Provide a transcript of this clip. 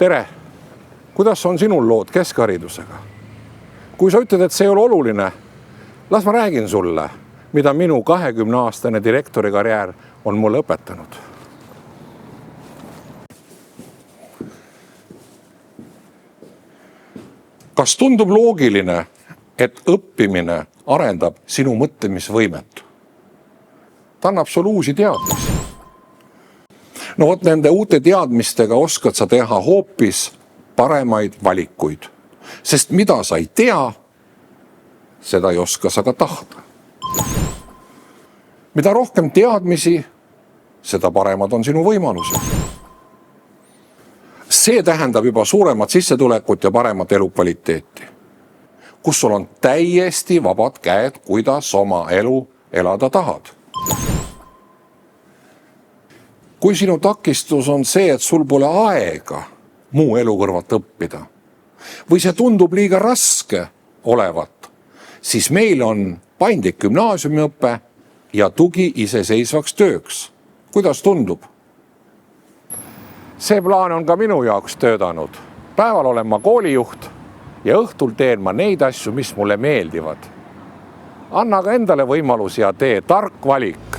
Tere! Kuidas on sinul lood keskharidusega? Kui sa ütled, et see ei ole oluline, las ma räägin sulle, mida minu 20-aastane direktori karjäär on mulle õpetanud. Kas tundub loogiline, et õppimine arendab sinu mõtlemisvõimet? Ta annab sul uusi teadmisi. No vot, nende uute teadmistega oskad sa teha hoopis paremaid valikuid, sest mida sa ei tea, seda ei oska sa ka tahta. Mida rohkem teadmisi, seda paremad on sinu võimalused. See tähendab juba suuremat sissetulekut ja paremat elukvaliteeti, kus sul on täiesti vabad käed, kuidas oma elu elada tahad. Kui sinu takistus on see, et sul pole aega muu elu kõrvalt õppida või see tundub liiga raske olevat, siis meil on paindlik gümnaasiumiõpe ja tugi iseseisvaks tööks. Kuidas tundub? See plaan on ka minu jaoks töötanud. Päeval olen ma koolijuht ja õhtul teen ma neid asju, mis mulle meeldivad. Anna ka endale võimalus ja tee tark valik.